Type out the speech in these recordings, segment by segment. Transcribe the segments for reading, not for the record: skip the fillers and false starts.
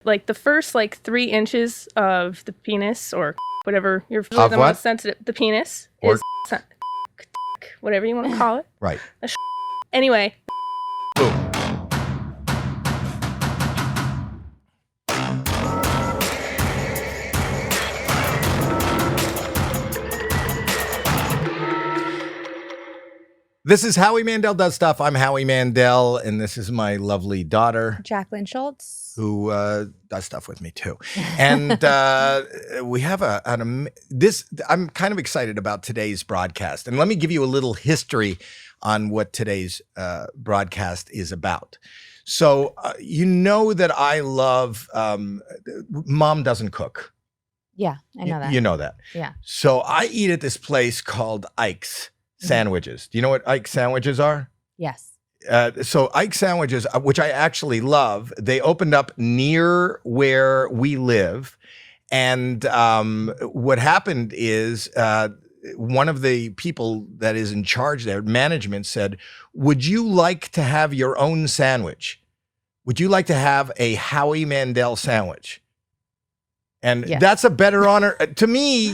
Like the first 3 inches of the penis or whatever you're Of the what? most sensitive. The penis Or- is whatever you want to call it. Right. Anyway. Boom. This is Howie Mandel Does Stuff. I'm Howie Mandel, and this is my lovely daughter, Jacqueline Schultz, who does stuff with me too. And we have I'm kind of excited about today's broadcast. And let me give you a little history on what today's broadcast is about. So you know that I love, Mom doesn't cook. Yeah, I know that. You know that. Yeah. So I eat at this place called Ike's Sandwiches. Do you know what Ike's Sandwiches are? Yes. So Ike's Sandwiches, which I actually love, they opened up near where we live. And what happened is one of the people that is in charge there, management, said, would you like to have your own sandwich? Would you like to have a Howie Mandel sandwich? And that's a better honor. To me,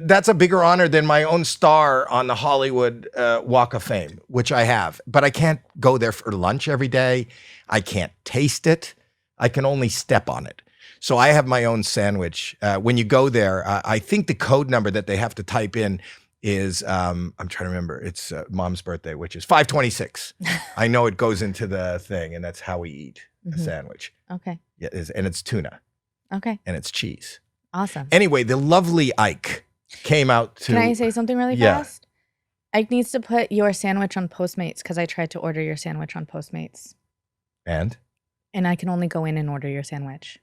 that's a bigger honor than my own star on the Hollywood Walk of Fame, which I have. But I can't go there for lunch every day. I can't taste it. I can only step on it. So I have my own sandwich. When you go there, I think the code number that they have to type in is, I'm trying to remember, it's Mom's birthday, which is 526. I know it goes into the thing, and that's how we eat a sandwich. Okay. Yeah, and it's tuna. Okay. And it's cheese. Awesome. Anyway, the lovely Ike came out to... Can I say something really fast? Ike needs to put your sandwich on Postmates because I tried to order your sandwich on Postmates. And I can only go in and order your sandwich.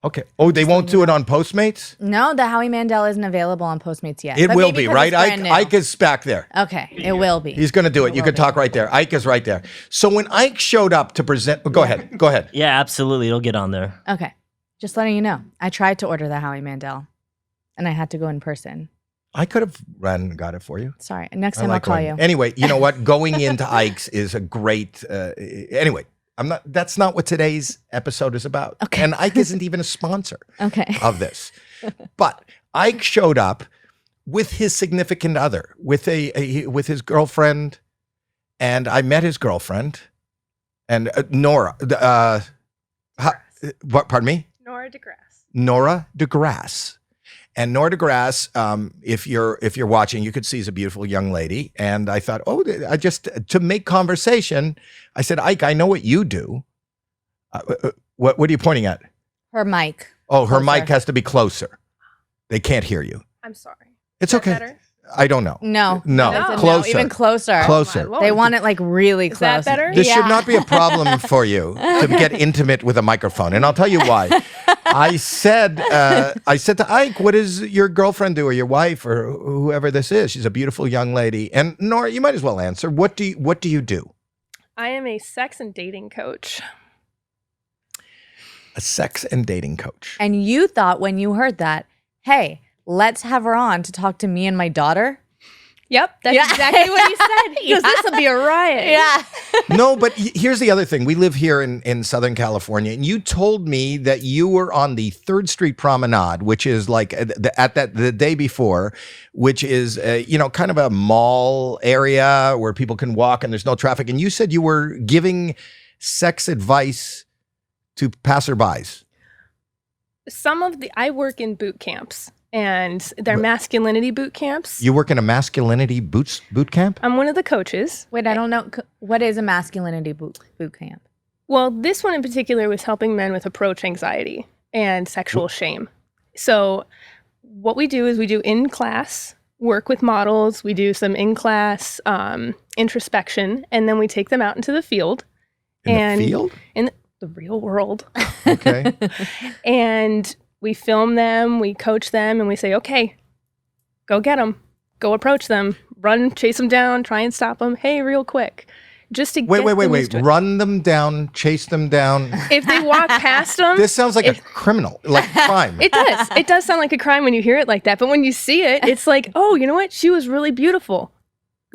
Okay. Oh, they won't do it on Postmates? No, the Howie Mandel isn't available on Postmates yet. It will be, right? Ike is back there. Okay, it will be. He's going to do it. You can talk right there. Ike is right there. So when Ike showed up to present... Go ahead. Go ahead. Yeah, absolutely. It'll get on there. Okay. Just letting you know. I tried to order the Howie Mandel, and I had to go in person. I could have run and got it for you. Sorry. Next time I'll call you. Anyway, you know what? Going into Ike's is a great... anyway, that's not what today's episode is about. Okay. And Ike isn't even a sponsor of this. But Ike showed up with his significant other, with with his girlfriend, and I met his girlfriend, and Nora. Pardon me? Nora Degrasse. Nora Degrasse. And Nora Degrasse, if you're watching, you could see is a beautiful young lady. And I thought, to make conversation, I said, Ike, I know what you do. What are you pointing at? Her mic. Oh, her mic has to be closer. They can't hear you. I'm sorry. It's Is that okay. better? I don't know. No. Closer. Even closer. Closer. Oh, They want it really Is close. that better? This should not be a problem for you to get intimate with a microphone. And I'll tell you why. I said to Ike, what does your girlfriend do, or your wife, or whoever this is? She's a beautiful young lady. And Nora, you might as well answer. What do you do? I am a sex and dating coach. A sex and dating coach. And you thought when you heard that, hey, let's have her on to talk to me and my daughter? Yep, that's exactly what he said. He goes, this will be a riot. Yeah. No, but here's the other thing. We live here in Southern California, and you told me that you were on the 3rd Street Promenade, which is like the day before, which is kind of a mall area where people can walk and there's no traffic. And you said you were giving sex advice to passerbys. I work in boot camps. And they're masculinity boot camps. You work in a masculinity boot camp? I'm one of the coaches. Wait, I don't know. What is a masculinity boot camp? Well, this one in particular was helping men with approach anxiety and sexual shame. So what we do is we do in-class work with models. We do some in-class introspection, and then we take them out into the field. The field? In the real world. Okay. And we film them, we coach them, and we say, okay, go get them. Go approach them. Run, chase them down, try and stop them. Hey, real quick. Just to wait. Run them down, chase them down. If they walk past them. This sounds like a criminal, like crime. It does. It does sound like a crime when you hear it like that. But when you see it, it's like, oh, you know what? She was really beautiful.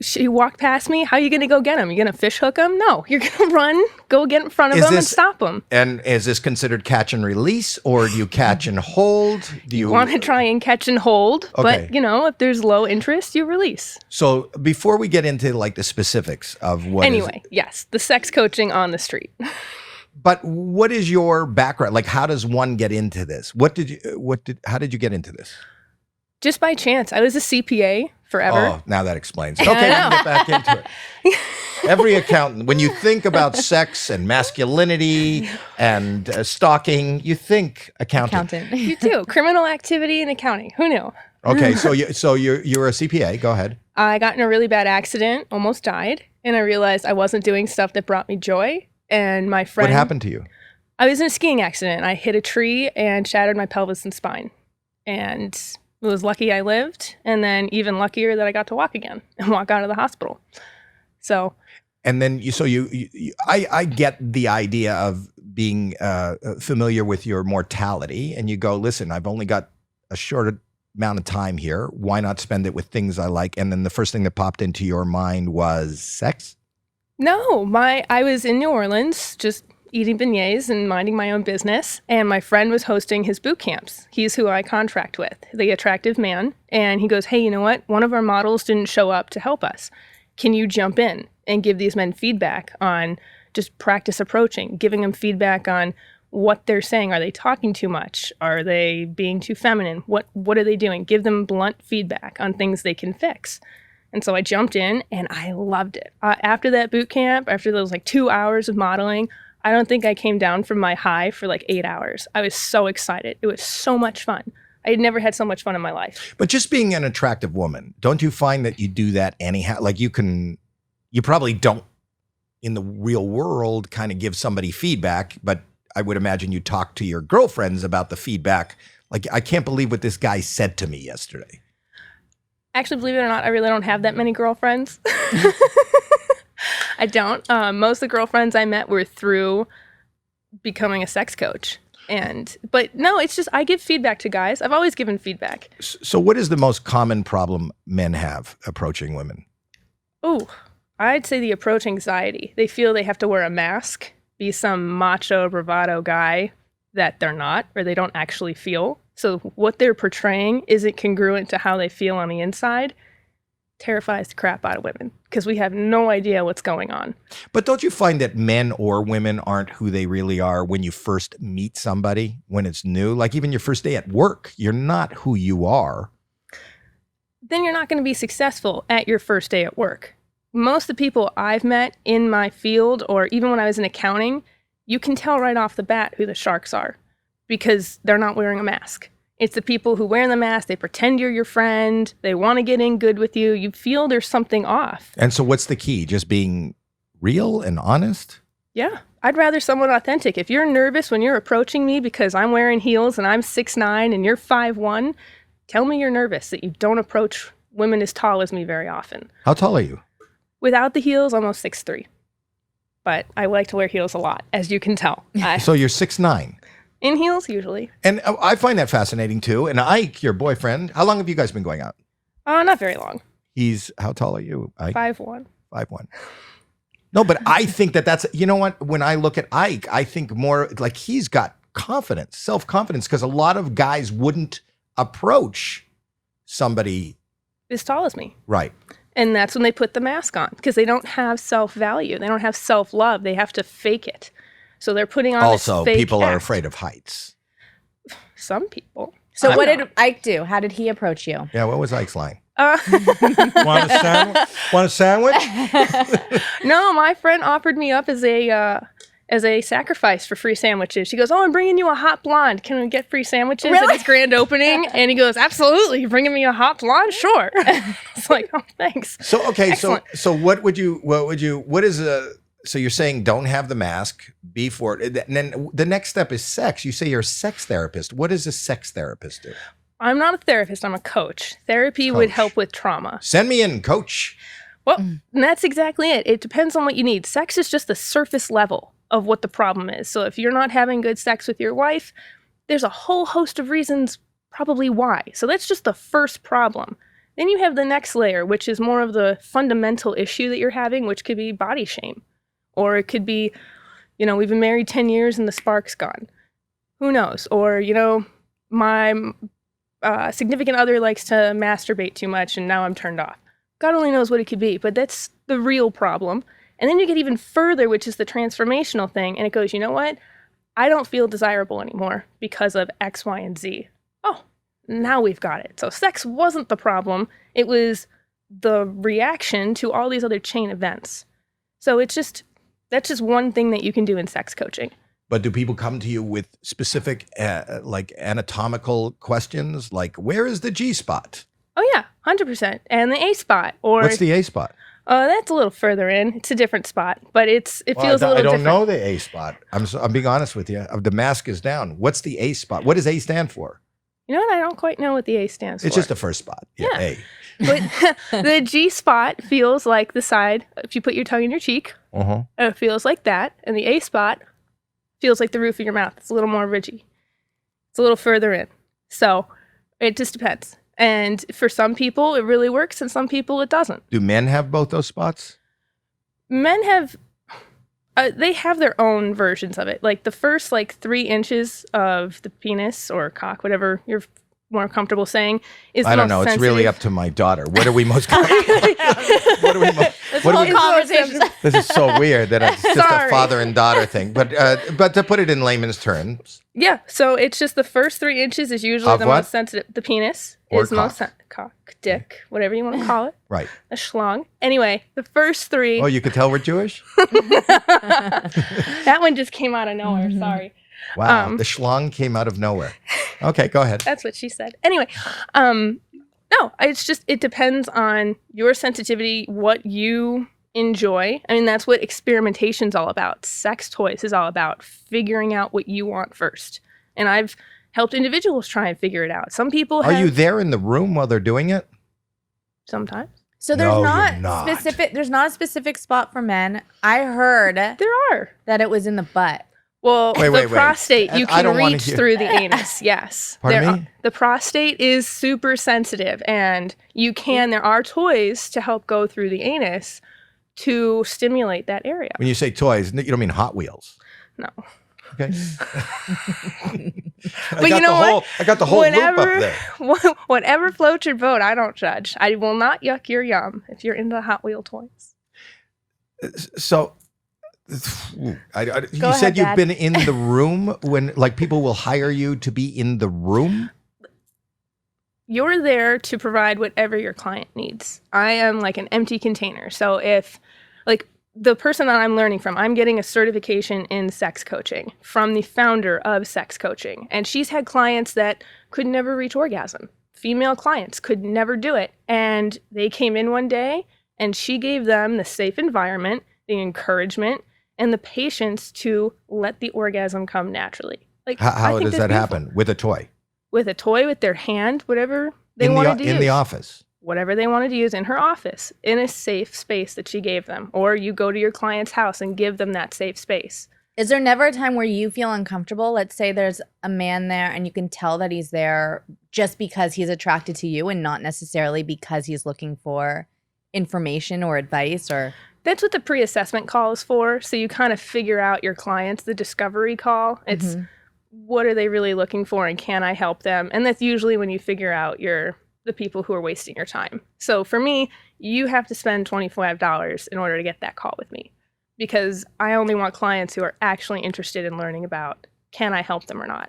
She walked past me. How are you going to go get him? You going to fish hook him? No, you're going to run, go get in front of him and stop him. And is this considered catch and release, or do you catch and hold? Do you want to try and catch and hold? Okay. But, if there's low interest, you release. So before we get into like the specifics of what yes, the sex coaching on the street. But what is your background? Like, how does one get into this? How did you get into this? Just by chance. I was a CPA forever. Oh, now that explains it. Okay, we can get back into it. Every accountant, when you think about sex and masculinity and stalking, you think accountant. You do. Criminal activity and accounting. Who knew? Okay, so you're a CPA. Go ahead. I got in a really bad accident, almost died, and I realized I wasn't doing stuff that brought me joy. And my friend... What happened to you? I was in a skiing accident. I hit a tree and shattered my pelvis and spine. And it was lucky I lived, and then even luckier that I got to walk again and walk out of the hospital. So... And then I get the idea of being familiar with your mortality, and you go, listen, I've only got a short amount of time here. Why not spend it with things I like? And then the first thing that popped into your mind was sex? No, I was in New Orleans just eating beignets and minding my own business, and my friend was hosting his boot camps. He's who I contract with, the attractive man, and he goes, hey, you know what? One of our models didn't show up to help us. Can you jump in and give these men feedback on just practice approaching, giving them feedback on what they're saying? Are they talking too much? Are they being too feminine? What are they doing? Give them blunt feedback on things they can fix. And so I jumped in and I loved it. After that boot camp, after those 2 hours of modeling, I don't think I came down from my high for 8 hours. I was so excited. It was so much fun. I had never had so much fun in my life. But just being an attractive woman, don't you find that you do that anyhow? Like you probably don't in the real world kind of give somebody feedback, but I would imagine you talk to your girlfriends about the feedback. Like, I can't believe what this guy said to me yesterday. Actually, believe it or not, I really don't have that many girlfriends. I don't. Most of the girlfriends I met were through becoming a sex coach. But no, it's just I give feedback to guys. I've always given feedback. So what is the most common problem men have approaching women? Oh, I'd say the approach anxiety. They feel they have to wear a mask, be some macho bravado guy that they're not, or they don't actually feel. So what they're portraying isn't congruent to how they feel on the inside. Terrifies the crap out of women because we have no idea what's going on. But don't you find that men or women aren't who they really are when you first meet somebody, when it's new? Like even your first day at work, you're not who you are. Then you're not going to be successful at your first day at work. Most of the people I've met in my field, or even when I was in accounting, you can tell right off the bat who the sharks are because they're not wearing a mask. It's the people who wear the mask, they pretend you're your friend, they want to get in good with you, you feel there's something off. And so what's the key? Just being real and honest? Yeah, I'd rather someone authentic. If you're nervous when you're approaching me because I'm wearing heels and I'm 6'9" and you're 5'1", tell me you're nervous, that you don't approach women as tall as me very often. How tall are you? Without the heels, almost 6'3". But I like to wear heels a lot, as you can tell. So you're 6'9"? In heels, usually. And I find that fascinating, too. And Ike, your boyfriend, how long have you guys been going out? Not very long. How tall are you, Ike? 5'1". 5'1". No, but I think that's, you know what? When I look at Ike, I think more like he's got confidence, self-confidence, because a lot of guys wouldn't approach somebody as tall as me. Right. And that's when they put the mask on, because they don't have self-value. They don't have self-love. They have to fake it. So they're putting on also, this fake people act. are afraid of heights. Some people. So what did Ike do? How did he approach you? Yeah, what was Ike's line? Want a sandwich? No, my friend offered me up as a sacrifice for free sandwiches. She goes, "Oh, I'm bringing you a hot blonde. Can we get free sandwiches at his grand opening?" And he goes, "Absolutely. You're bringing me a hot blonde? Sure." It's like, "Oh, thanks." So okay, Excellent. so so you're saying don't have the mask, be for it. And then the next step is sex. You say you're a sex therapist. What does a sex therapist do? I'm not a therapist. I'm a coach. Therapy would help with trauma. Send me in, coach. Well, and that's exactly it. It depends on what you need. Sex is just the surface level of what the problem is. So if you're not having good sex with your wife, there's a whole host of reasons probably why. So that's just the first problem. Then you have the next layer, which is more of the fundamental issue that you're having, which could be body shame. Or it could be, we've been married 10 years and the spark's gone. Who knows? Or, my significant other likes to masturbate too much and now I'm turned off. God only knows what it could be, but that's the real problem. And then you get even further, which is the transformational thing. And it goes, you know what? I don't feel desirable anymore because of X, Y, and Z. Oh, now we've got it. So sex wasn't the problem. It was the reaction to all these other chain events. So that's just one thing that you can do in sex coaching. But do people come to you with specific like anatomical questions? Like, where is the G spot? Oh yeah, 100%. And the A spot. Or what's the A spot? That's a little further in. It's a different spot, but it feels a little different. I don't know the A spot. I'm being honest with you. The mask is down. What's the A spot? What does A stand for? You know what? I don't quite know what the A stands for. It's just the first spot. Yeah. A. But the G spot feels like the side. If you put your tongue in your cheek, it feels like that. And the A spot feels like the roof of your mouth. It's a little more ridgy. It's a little further in. So it just depends. And for some people, it really works, and some people, it doesn't. Do men have both those spots? Men have, they have their own versions of it. Like the first 3 inches of the penis or cock, whatever you're more comfortable saying, is the I don't most know. sensitive. It's really up to my daughter. What are we most comfortable? Conversation. This is so weird that it's just a father and daughter thing. But to put it in layman's terms. Yeah. So it's just the first 3 inches is usually the most sensitive. The penis or is most cock, dick, whatever you want to call it. Right. A schlong. Anyway, the first 3. Oh, you could tell we're Jewish? That one just came out of nowhere. Sorry. Wow. The schlong came out of nowhere. Okay, go ahead. That's what she said. Anyway, no, it depends on your sensitivity, what you enjoy. I mean, that's what experimentation's all about. Sex toys is all about figuring out what you want first. And I've helped individuals try and figure it out. Some people Are you there in the room while they're doing it? Sometimes. So there's No, not you're not. specific. There's not a specific spot for men. I heard There are. that it was in the butt. Well, Wait. prostate, you I can don't wanna reach hear- through the anus. Yes. Pardon me? The prostate is super sensitive, and there are toys to help go through the anus to stimulate that area. When you say toys, you don't mean Hot Wheels. No. Okay. But you know what? I got the whole loop up there. Whatever floats your boat, I don't judge. I will not yuck your yum if you're into Hot Wheel toys. So, you ahead, said you've Dad. been in the room when, people will hire you to be in the room? You're there to provide whatever your client needs. I am like an empty container. So if, the person that I'm learning from, I'm getting a certification in sex coaching from the founder of sex coaching. And she's had clients that could never reach orgasm. Female clients could never do it. And they came in one day and she gave them the safe environment, the encouragement, and the patience to let the orgasm come naturally. How does that happen? With a toy? With a toy, with their hand, whatever they wanted to use. In the office? Whatever they wanted to use in her office, in a safe space that she gave them. Or you go to your client's house and give them that safe space. Is there never a time where you feel uncomfortable? Let's say there's a man there and you can tell that he's there just because he's attracted to you and not necessarily because he's looking for information or advice or... That's what the pre-assessment call is for. So you kind of figure out your clients, the discovery call. It's what are they really looking for and can I help them? And that's usually when you figure out the people who are wasting your time. So for me, you have to spend $25 in order to get that call with me, because I only want clients who are actually interested in learning about, can I help them or not?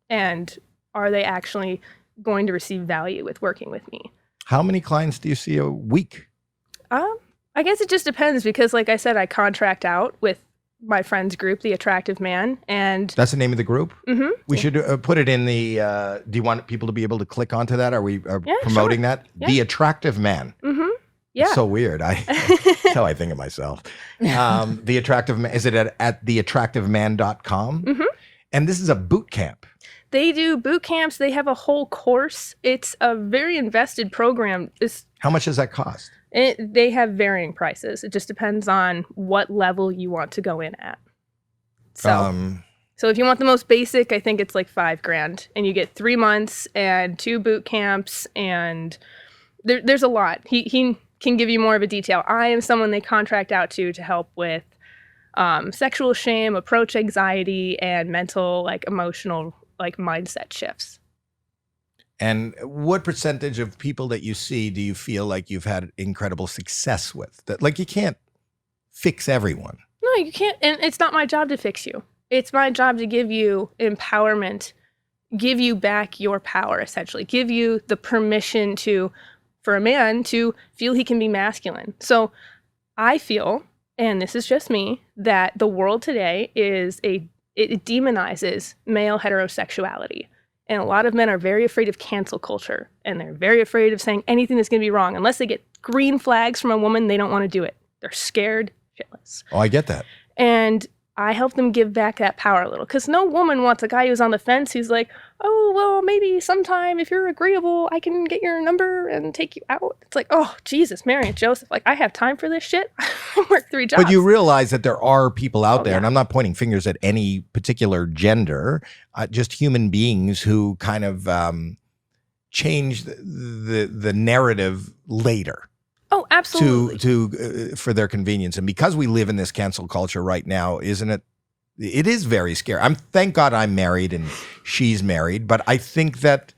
And are they actually going to receive value with working with me? How many clients do you see a week? I guess it just depends, because like I said, I contract out with my friend's group, The Attractive Man, and That's the name of the group? Mhm. We should put it in the, do you want people to be able to click onto that? Are we promoting sure. that? Yeah. The Attractive Man. yeah. It's so weird. That's how I think of myself. The Attractive Man, is it at theattractiveman.com? And this is a boot camp. They do boot camps. They have a whole course. It's a very invested program. How much does that cost? They have varying prices. It just depends on what level you want to go in at. So if you want the most basic, I think it's like $5,000, and you get 3 months and 2 boot camps and there's a lot. He can give you more of a detail. I am someone they contract out to help with sexual shame, approach anxiety, and mental, like emotional, like mindset shifts. And what percentage of people that you see do you feel like you've had incredible success with? That, like, you can't fix everyone. No, you can't. And it's not my job to fix you. It's my job to give you empowerment, give you back your power, essentially, give you the permission for a man to feel he can be masculine. So I feel, and this is just me, that the world today it demonizes male heterosexuality. And a lot of men are very afraid of cancel culture, and they're very afraid of saying anything that's going to be wrong. Unless they get green flags from a woman, they don't want to do it. They're scared shitless. Oh, I get that. And I help them give back that power a little, because no woman wants a guy who's on the fence who's like, oh, well, maybe sometime if you're agreeable, I can get your number and take you out. It's like, oh, Jesus, Mary and Joseph, like, I have time for this shit. I work 3 jobs. But you realize that there are people out there, yeah. and I'm not pointing fingers at any particular gender, just human beings who kind of change the narrative later. Oh, absolutely. For their convenience. And because we live in this cancel culture right now, isn't it? It is very scary. Thank God I'm married and she's married, but I think that,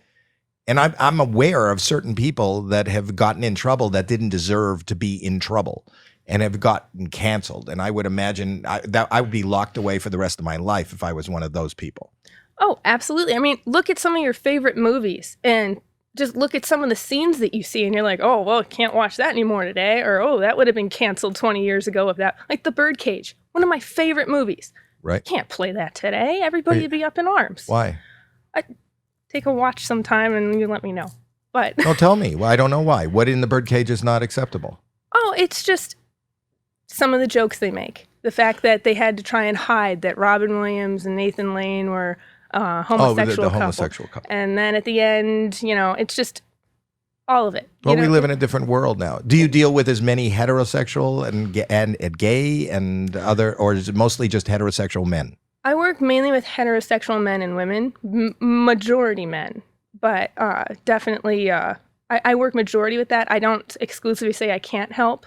and I'm aware of certain people that have gotten in trouble that didn't deserve to be in trouble and have gotten canceled. And I would imagine that I would be locked away for the rest of my life if I was one of those people. Oh, absolutely. I mean, look at some of your favorite movies and just look at some of the scenes that you see and you're like, oh, well, can't watch that anymore today. Or, oh, that would have been canceled 20 years ago if that, like The Birdcage, one of my favorite movies. Right. Can't play that today. Everybody would be up in arms. Why? Take a watch sometime and you let me know. But no, tell me. Well, I don't know why. What in The Birdcage is not acceptable? Oh, it's just some of the jokes they make. The fact that they had to try and hide that Robin Williams and Nathan Lane were homosexual the homosexual couple. And then at the end, it's just all of it. Well, we live in a different world now. Do you deal with as many heterosexual and gay and other, or is it mostly just heterosexual men? I work mainly with heterosexual men and women, majority men, but definitely I work majority with that. I don't exclusively say I can't help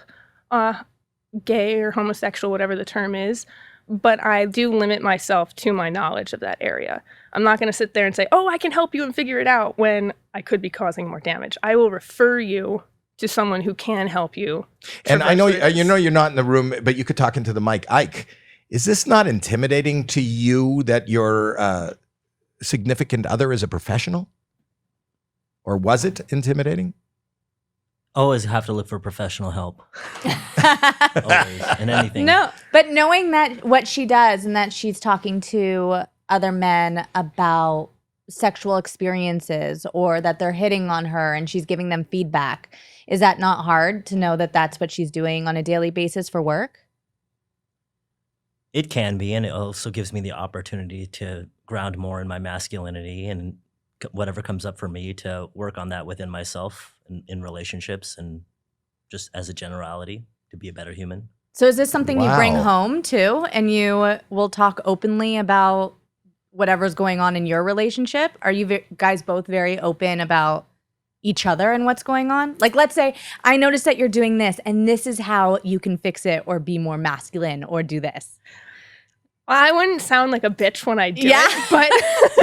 gay or homosexual, whatever the term is. But I do limit myself to my knowledge of that area. I'm not going to sit there and say, oh, I can help you and figure it out when I could be causing more damage. I will refer you to someone who can help you. And I know you're not in the room, but you could talk into the mic. Ike, is this not intimidating to you that your significant other is a professional? Or was it intimidating? Always have to look for professional help. Always, in anything. No, but knowing that what she does and that she's talking to other men about sexual experiences or that they're hitting on her and she's giving them feedback, is that not hard to know that that's what she's doing on a daily basis for work? It can be, and it also gives me the opportunity to ground more in my masculinity and whatever comes up for me to work on that within myself and in relationships and just as a generality to be a better human. So is this something you bring home too, and you will talk openly about whatever's going on in your relationship? Are you guys both very open about each other and what's going on? Like, let's say I noticed that you're doing this and this is how you can fix it or be more masculine or do this. I wouldn't sound like a bitch when I do it, but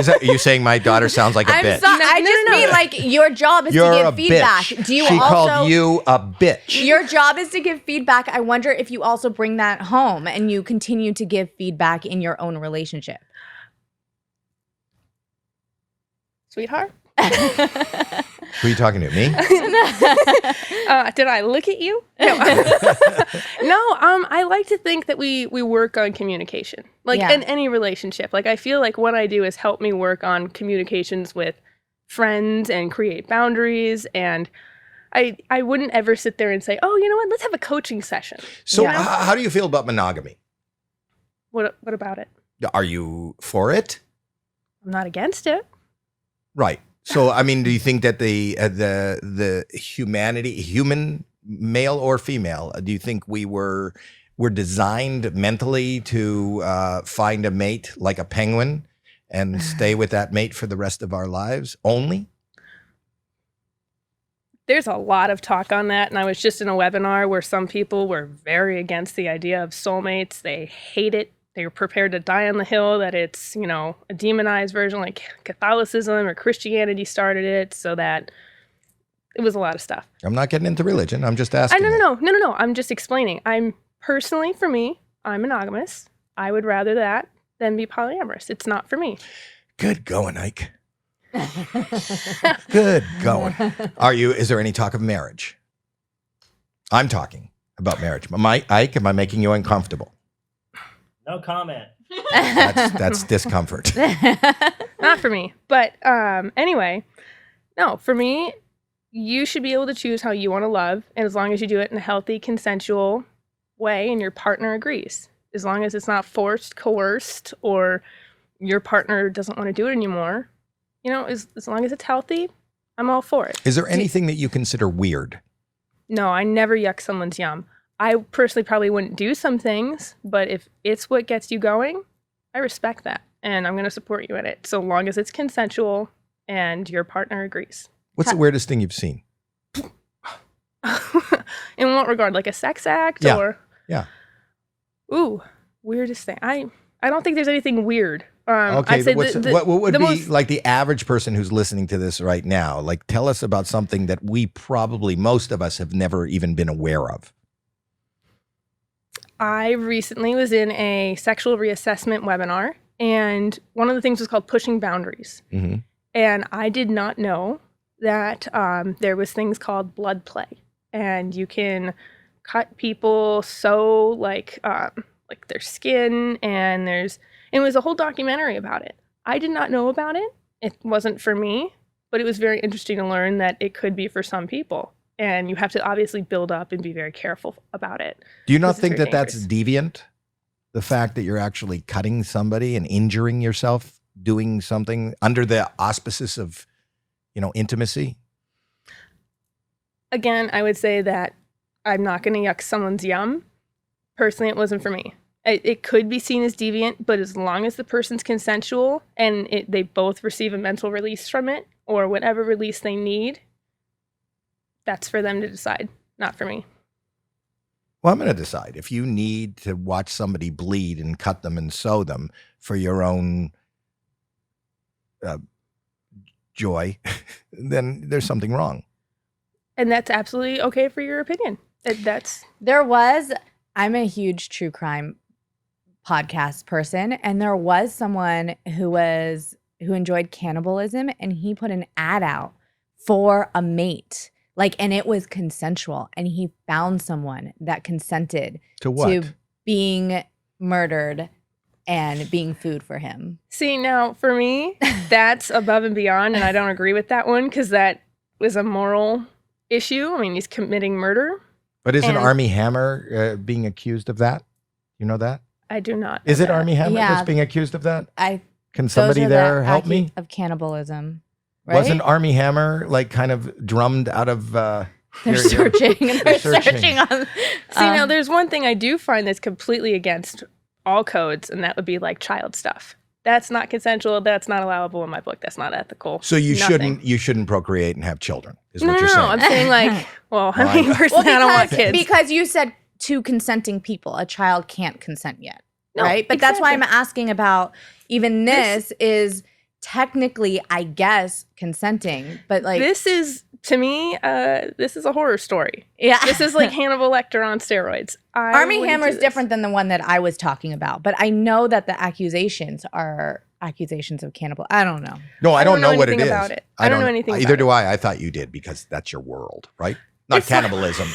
Are you saying my daughter sounds like a bitch? I just mean like your job is to give feedback. Bitch. Do you she also called you a bitch. Your job is to give feedback. I wonder if you also bring that home and you continue to give feedback in your own relationship. Sweetheart? Who are you talking to? Me? Did I look at you? No. I like to think that we work on communication, like in any relationship. Like, I feel like what I do is help me work on communications with friends and create boundaries. And I wouldn't ever sit there and say, oh, you know what, let's have a coaching session. So how do you feel about monogamy? What about it? Are you for it? I'm not against it. Right. So, I mean, do you think that the human, male or female, do you think we're designed mentally to find a mate like a penguin and stay with that mate for the rest of our lives only? There's a lot of talk on that, and I was just in a webinar where some people were very against the idea of soulmates. They hate it. They were prepared to die on the hill that it's, you know, a demonized version like Catholicism or Christianity started it, so that it was a lot of stuff. I'm not getting into religion. I'm just asking. No. I'm just explaining. For me, I'm monogamous. I would rather that than be polyamorous. It's not for me. Good going, Ike. Good going. Is there any talk of marriage? I'm talking about marriage. Ike, am I making you uncomfortable? No comment. That's discomfort. Not for me. But anyway, no, for me, you should be able to choose how you want to love. And as long as you do it in a healthy, consensual way and your partner agrees, as long as it's not forced, coerced, or your partner doesn't want to do it anymore, you know, as long as it's healthy, I'm all for it. Is there anything that you consider weird? No, I never yuck someone's yum. I personally probably wouldn't do some things, but if it's what gets you going, I respect that. And I'm going to support you in it, so long as it's consensual and your partner agrees. What's the weirdest thing you've seen? In what regard? Like a sex act? Yeah. Or? Yeah. Ooh, weirdest thing. I don't think there's anything weird. Okay, I'd say what would be most, like the average person who's listening to this right now? Like, tell us about something that most of us have never even been aware of. I recently was in a sexual reassessment webinar, and one of the things was called pushing boundaries. Mm-hmm. And I did not know that there was things called blood play, and you can cut people sew like their skin, and it was a whole documentary about it. I did not know about it. It wasn't for me, but it was very interesting to learn that it could be for some people. And you have to obviously build up and be very careful about it. Do you not think that that's deviant? The fact that you're actually cutting somebody and injuring yourself, doing something under the auspices of, intimacy? Again, I would say that I'm not going to yuck someone's yum. Personally, it wasn't for me. It could be seen as deviant, but as long as the person's consensual and they both receive a mental release from it or whatever release they need, that's for them to decide, not for me. Well, I'm going to decide. If you need to watch somebody bleed and cut them and sew them for your own joy, then there's something wrong. And that's absolutely okay for your opinion. I'm a huge true crime podcast person, and there was someone who enjoyed cannibalism, and he put an ad out for a mate. And it was consensual, and he found someone that consented to what? To being murdered and being food for him. See, now for me, that's above and beyond, and I don't agree with that one because that was a moral issue. I mean, he's committing murder. But isn't Armie Hammer being accused of that? You know that? I do not. Is it Armie Hammer that's being accused of that? Can somebody there help me? Of cannibalism. Right? Wasn't Armie Hammer kind of drummed out of? They're searching. On. See, now there's one thing I do find that's completely against all codes, and that would be child stuff. That's not consensual. That's not allowable in my book. That's not ethical. So you shouldn't procreate and have children. Is what you're saying? No, I'm saying personally, I don't want kids because you said two consenting people. A child can't consent yet, right? But exactly. That's why I'm asking about even this is technically, I guess, consenting, but this is, to me, this is a horror story. Yeah. This is like Hannibal Lecter on steroids. Armie Hammer is different than the one that I was talking about, but I know that the accusations are accusations of cannibal. I don't know. No, I don't know what it is. About it. I don't know anything either about do I. I thought you did because that's your world, right? Not cannibalism.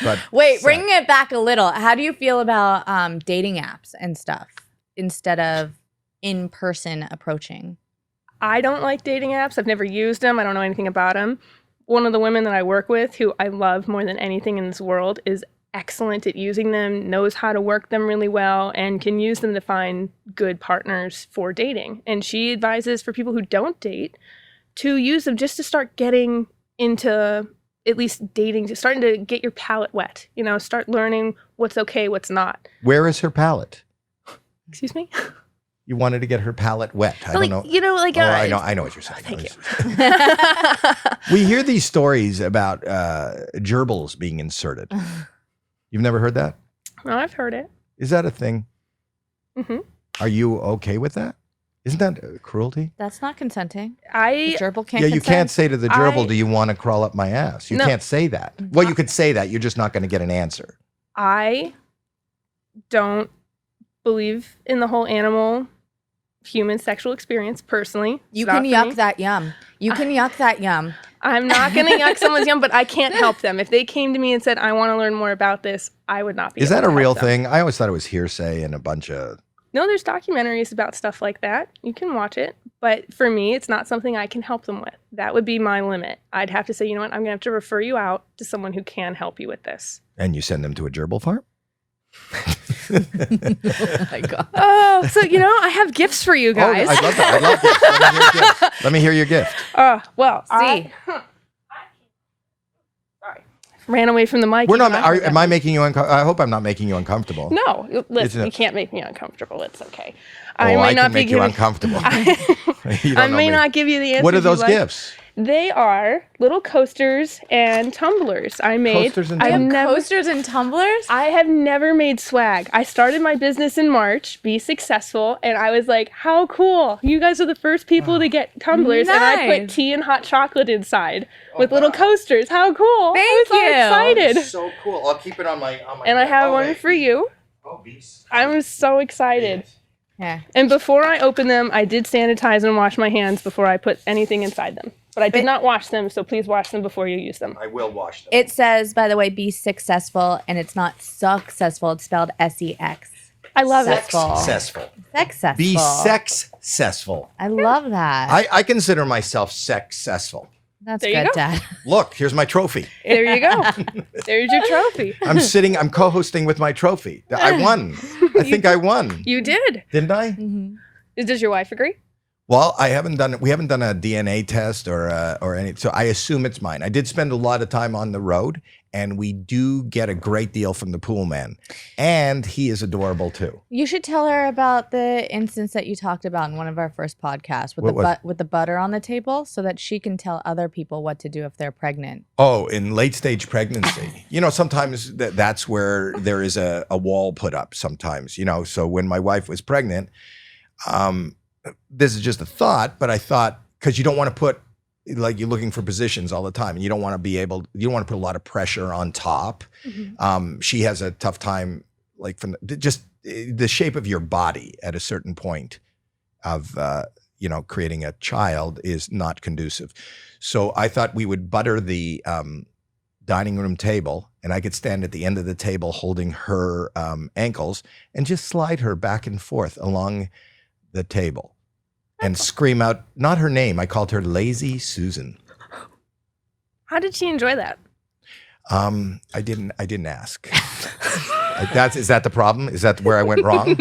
But wait, bringing it back a little. How do you feel about dating apps and stuff instead of in-person approaching? I don't like dating apps. I've never used them. I don't know anything about them. One of the women that I work with, who I love more than anything in this world, is excellent at using them, knows how to work them really well, and can use them to find good partners for dating. And she advises for people who don't date to use them just to start getting into at least dating, just starting to get your palate wet, start learning what's okay, what's not. Where is her palate? Excuse me? You wanted to get her palate wet. I But don't know. you know, like I know what you're saying. thank you. We hear these stories about gerbils being inserted. You've never heard that? No, I've heard it. Is that a thing? hmm Are you okay with that? Isn't that cruelty? That's not consenting. The I gerbil can't Yeah, you can't consent. say to the gerbil, I- do you want to crawl up my ass? You No. can't say that. Well, you could say that. You're just not going to get an answer. I don't believe in the whole animal human sexual experience personally. It's You not can for yuck me. that yum. You can yuck that yum. I'm not going to yuck someone's yum, but I can't help them. If they came to me and said, I want to learn more about this, I would not be Is able that a to real help them. thing? I always thought it was hearsay and a bunch of... No, there's documentaries about stuff like that. You can watch it. But for me, it's not something I can help them with. That would be my limit. I'd have to say, you know what, I'm going to have to refer you out to someone who can help you with this. And you send them to a gerbil farm? Oh my God. Oh, so, you know, I have gifts for you guys. Oh, I love that. I love gifts. Let me hear your gift. Well, See. Sorry. Ran away from the mic. We're not. even though Am I making you uncomfortable? I hope I'm not making you uncomfortable. No, Isn't listen, it- you can't make me uncomfortable. It's okay. Oh, I can make you giving- uncomfortable. You I don't know may me. not give you the answer. What are you those like. gifts? They are little coasters and tumblers. I made. Coasters and I've tumblers? never. Coasters and tumblers? I have never made swag. I started my business in March, Be Sexcessfull, and I was like, how cool. You guys are the first people to get tumblers, and I put Nice. tea and hot chocolate inside with little coasters. How cool. I was Thank you. so excited. So cool. I'll keep it on my. And I have one for you. Oh, beast. I'm so excited. Yeah. And before I open them, I did sanitize and wash my hands before I put anything inside them. But I did not wash them, so please wash them before you use them. I will wash them. It says, by the way, be successful, and it's not successful. It's spelled S-E-X. I love it. Sexcessful. Successful. Be sexcessful. I love that. I consider myself sexcessful. That's There you good, go. Dad. Look, here's my trophy. There you go. There's your trophy. I'm co-hosting with my trophy. I won. I think I won. You did. Didn't I? Mm-hmm. Does your wife agree? Well, we haven't done a DNA test or any, so I assume it's mine. I did spend a lot of time on the road, and we do get a great deal from the pool man, and he is adorable too. You should tell her about the instance that you talked about in one of our first podcasts with with the butter on the table, so that she can tell other people what to do if they're pregnant. Oh, in late stage pregnancy, sometimes that's where there is a wall put up. Sometimes, so when my wife was pregnant, this is just a thought, but I thought, because you don't want to put, like, you're looking for positions all the time, and you don't want to put a lot of pressure on top. Mm-hmm. She has a tough time, like, from just the shape of your body at a certain point of, creating a child is not conducive. So I thought we would butter the dining room table, and I could stand at the end of the table holding her ankles and just slide her back and forth along the table and scream out, not her name. I called her Lazy Susan. How did she enjoy that? I didn't ask. Is that the problem? Is that where I went wrong?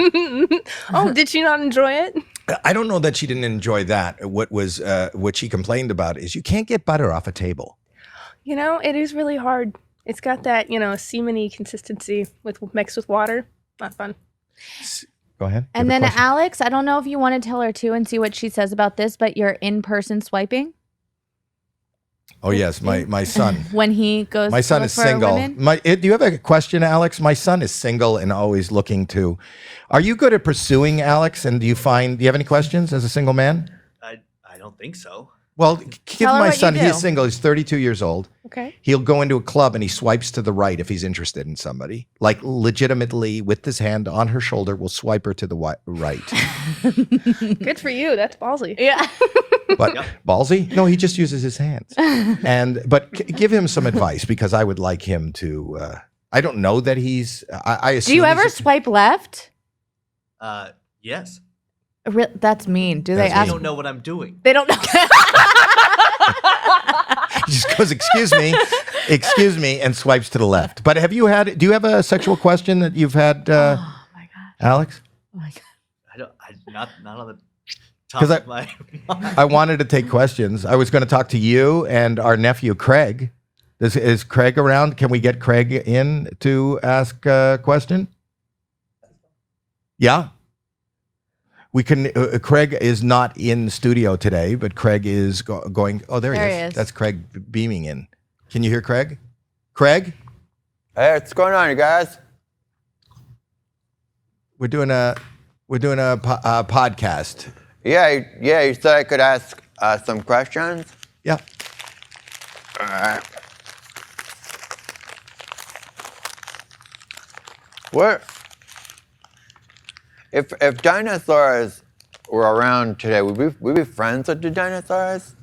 Oh, did she not enjoy it? I don't know that she didn't enjoy that. What she complained about is you can't get butter off a table. It is really hard. It's got that, semen-y consistency mixed with water. Not fun. Go ahead. And You have then a question? Alex, I don't know if you want to tell her too and see what she says about this, but you're in-person swiping Oh yes, my son. when he goes. My to son look is for single. women? Do you have a question, Alex? My son is single and always looking to. Are you good at pursuing, Alex? And do you have any questions as a single man? I don't think so. Well, give Tell her my what you son. do. He's single. He's 32 years old. Okay. He'll go into a club and he swipes to the right if he's interested in somebody. Like, legitimately, with his hand on her shoulder, will swipe her to the right. Good for you. That's ballsy. Yeah. But Yep. ballsy? No, he just uses his hands. But give him some advice, because I would like him to. I don't know that he's. I assume. Do you ever he's- swipe left? Yes. That's mean. Do they That's I ask? don't know what I'm doing. They don't know. He just goes, excuse me, and swipes to the left. But do you have a sexual question that you've had, Oh my god. Alex? Oh my god. Not on the top 'Cause of my mind. I wanted to take questions. I was going to talk to you and our nephew, Craig. Is Craig around? Can we get Craig in to ask a question? Yeah? We can. Craig is not in studio today, but Craig is going. Oh, there he is. That's Craig beaming in. Can you hear Craig? Craig? Hey, what's going on, you guys? We're doing a podcast. Yeah. You said I could ask some questions. Yeah. All right. What if dinosaurs were around today? Would we be friends with the dinosaurs?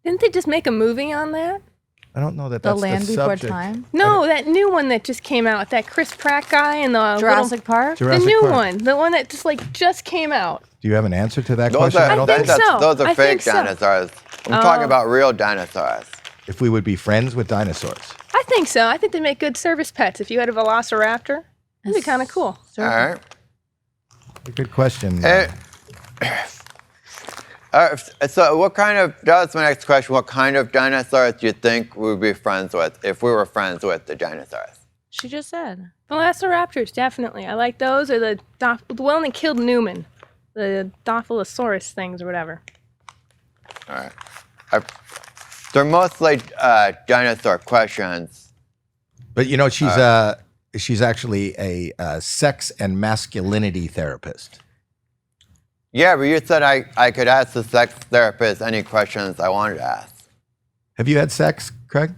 Didn't they just make a movie on that? I don't know that The that's Land the Before subject. Time? No, that new one that just came out. That Chris Pratt guy and the Jurassic Park? the Jurassic new Park. one, the one that just came out. Do you have an answer to that Those question? are, I don't think think so. those are I fake think so. dinosaurs. I'm talking about real dinosaurs. If we would be friends with dinosaurs. I think so. I think they make good service pets. If you had a velociraptor, that'd be kind of cool. All right. Good question. So what kind of, that was my next question, what kind of dinosaurs do you think we would be friends with if we were friends with the dinosaurs? She just said. Velociraptors, definitely. I like those. Or the one that killed Newman, the Dilophosaurus things or whatever. All right. They're mostly dinosaur questions. But you know, she's actually a sex and masculinity therapist. Yeah, but you said I could ask the sex therapist any questions I wanted to ask. Have you had sex, Craig?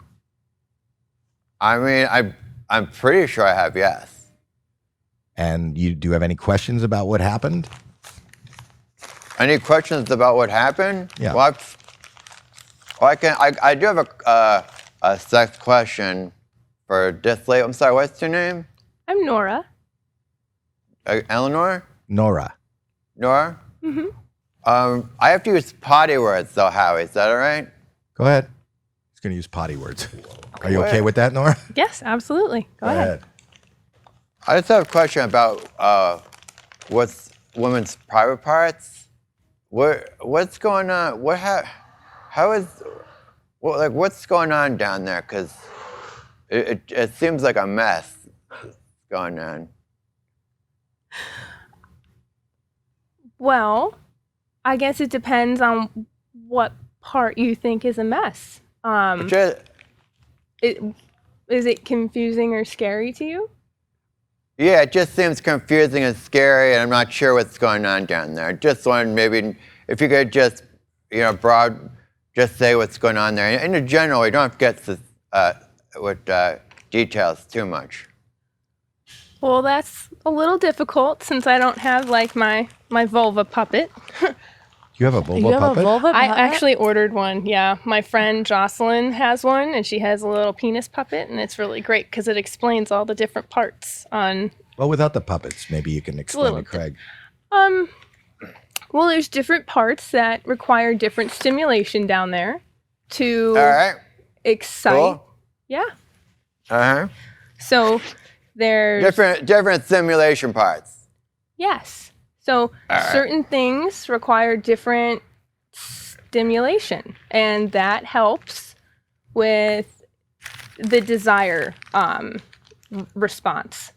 I mean, I'm pretty sure I have, yes. And do you have any questions about what happened? Any questions about what happened? Yeah. Well, I do have a sex question for this lady. I'm sorry, what's your name? I'm Nora. Eleanor? Nora. Nora? Mm-hmm. I have to use potty words though, Howie. Is that all right? Go ahead. He's going to use potty words. Are you okay with that, Nora? Yes, absolutely. Go ahead. I just have a question about what's women's private parts. What's going on? What's going on down there? Because it seems like a mess going on. Well, I guess it depends on what part you think is a mess. Is it confusing or scary to you? Yeah, it just seems confusing and scary, and I'm not sure what's going on down there. Just wanted maybe if you could just, just say what's going on there. In general, you don't have to get with details too much. Well, that's a little difficult since I don't have like my vulva puppet. You have a vulva You have puppet? a vulva I puppet? actually ordered one. Yeah, my friend Jocelyn has one, and she has a little penis puppet, and it's really great because it explains all the different parts on. Well, without the puppets, maybe you can explain to Craig. Well, there's different parts that require different stimulation down there to All right. excite. Cool. Yeah. Uh-huh. So there's Different simulation parts. yes. So certain things require different stimulation, and that helps with the desire response.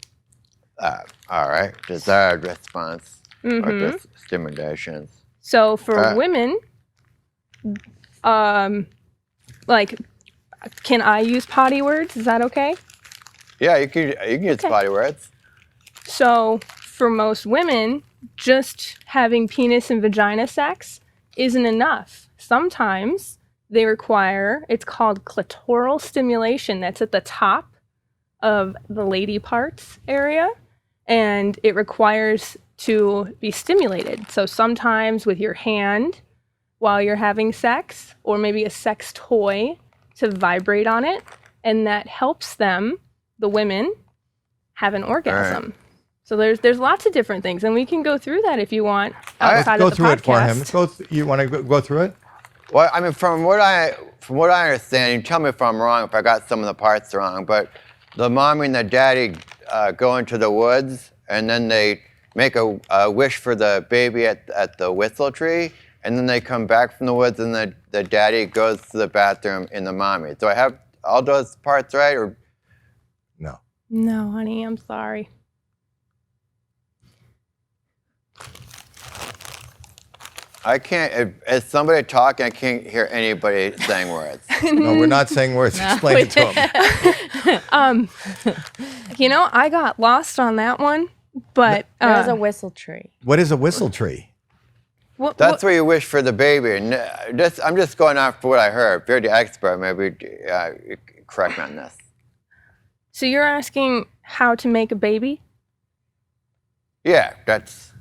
All right. Desired response or stimulations. So for women, like, can I use potty words? Is that okay? Yeah, you can use body words. So for most women, just having penis and vagina sex isn't enough. Sometimes they require, it's called clitoral stimulation. That's at the top of the lady parts area, and it requires to be stimulated. So sometimes with your hand while you're having sex, or maybe a sex toy to vibrate on it, and that helps them, the women, have an orgasm. Right. So there's lots of different things, and we can go through that if you want. Outside go of the through podcast. it for him. You want to go through it? Well, I mean, from what I understand, you tell me if I'm wrong, if I got some of the parts wrong, but the mommy and the daddy go into the woods, and then they make a wish for the baby at the whistle tree, and then they come back from the woods, and the daddy goes to the bathroom in the mommy. Do I have all those parts right, or no? No, honey, I'm sorry. I can't. If somebody talking, I can't hear anybody saying words. No, we're not saying words. Explain it to him. I got lost on that one, but There's a whistle tree. What is a whistle tree? That's where you wish for the baby. And I'm just going off for what I heard. If you're the expert, maybe you correct me on this. So you're asking how to make a baby? Yeah, that's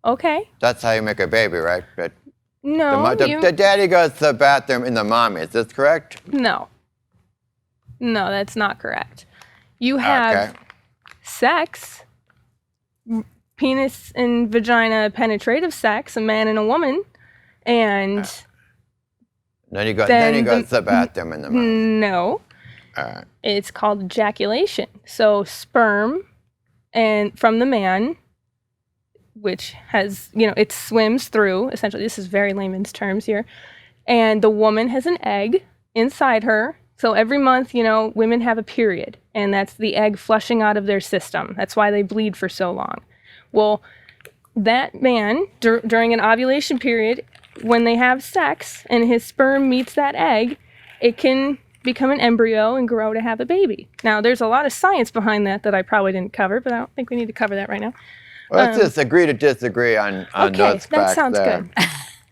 Okay. how you make a baby, right? But No, the daddy goes to the bathroom in the mommy. Is this correct? no. No, that's not correct. You have Okay. sex, penis and vagina penetrative sex, a man and a woman, and Then he goes to the bathroom in the mommy. no, All right. it's called ejaculation. So sperm and from the man, which has, it swims through, essentially, this is very layman's terms here, and the woman has an egg inside her. So every month, women have a period, and that's the egg flushing out of their system. That's why they bleed for so long. Well, that man, during an ovulation period, when they have sex and his sperm meets that egg, it can become an embryo and grow to have a baby. Now, there's a lot of science behind that I probably didn't cover, but I don't think we need to cover that right now. Well, let's just agree to disagree on Okay, those that facts sounds there. good.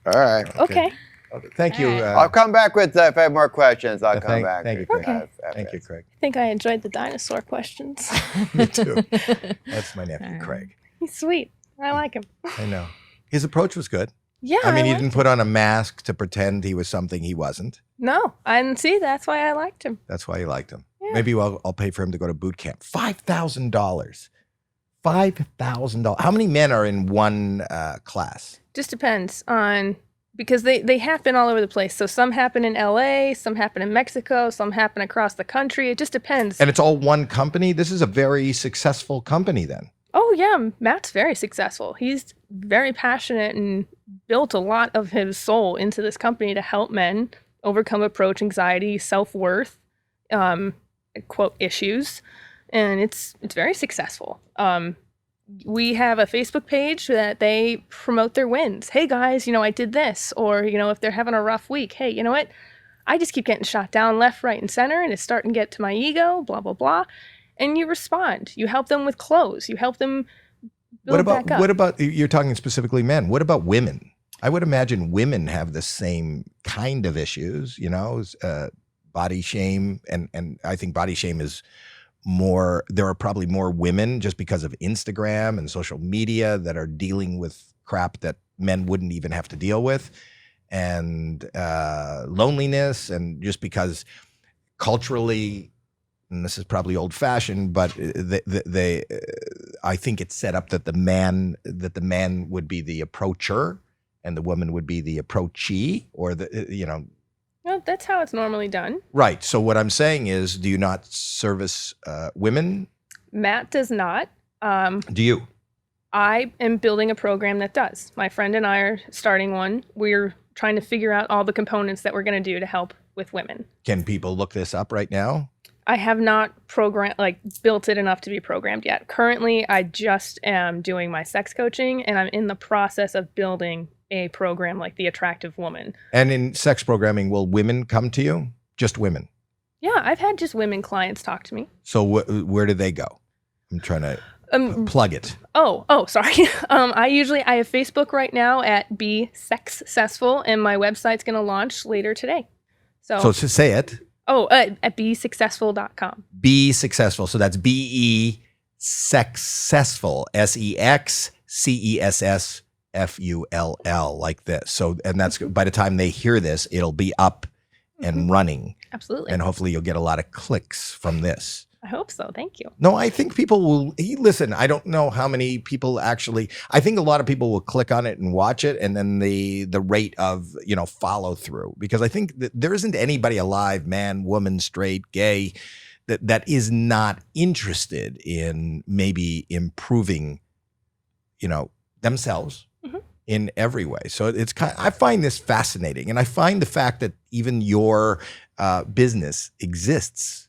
All right. Okay. Okay. Thank you. I'll come back with if I have more questions. I'll come back. Thank you, Craig. Okay. Thank you, Craig. I think I enjoyed the dinosaur questions. Me too. That's my nephew, Craig. He's sweet. I like him. I know. His approach was good. Yeah. I mean, he liked didn't put on a mask to pretend he was something he wasn't. No, I didn't see. That's why I liked him. That's why you liked him. Yeah. Maybe I'll pay for him to go to boot camp. $5,000. $5,000. How many men are in one class? Just depends on, because they happen all over the place. So some happen in LA, some happen in Mexico, some happen across the country. It just depends. And it's all one company? This is a very successful company then. Oh yeah, Matt's very successful. He's very passionate and built a lot of his soul into this company to help men overcome approach anxiety, self-worth, quote, issues. And it's very successful. We have a Facebook page that they promote their wins. Hey guys, I did this. Or, if they're having a rough week, hey, you know what? I just keep getting shot down left, right, and center, and it's starting to get to my ego, blah, blah, blah. And you respond. You help them with clothes. You help them build back up. What about, you're talking specifically men. What about women? I would imagine women have the same kind of issues, body shame. And I think body shame is more, there are probably more women just because of Instagram and social media that are dealing with crap that men wouldn't even have to deal with, and loneliness, and just because culturally, and this is probably old fashioned, but I think it's set up that the man would be the approacher and the woman would be the approachee, or Well, that's how it's normally done. Right. So what I'm saying is, do you not service women? Matt does not. Do you? I am building a program that does. My friend and I are starting one. We're trying to figure out all the components that we're going to do to help with women. Can people look this up right now? I have not built it enough to be programmed yet. Currently, I just am doing my sex coaching, and I'm in the process of building a program like The Attractive Woman. And in sex programming, will women come to you? Just women? Yeah, I've had just women clients talk to me. So where do they go? I'm trying to plug it. Oh, sorry. I have Facebook right now at Be Sexcessfull, and my website's going to launch later today. So to say it. At besexcessfull.com. Be Sexcessfull. So that's BE Sexcessfull. SEXCESSFULL, like this. So, and that's by the time they hear this, it'll be up and running. Absolutely. And hopefully you'll get a lot of clicks from this. I hope so. Thank you. No, I think people will listen. I don't know how many people actually, I think a lot of people will click on it and watch it. And then the rate of, follow through, because I think that there isn't anybody alive, man, woman, straight, gay, that is not interested in maybe improving, themselves in every way. So it's I find this fascinating. And I find the fact that even your business exists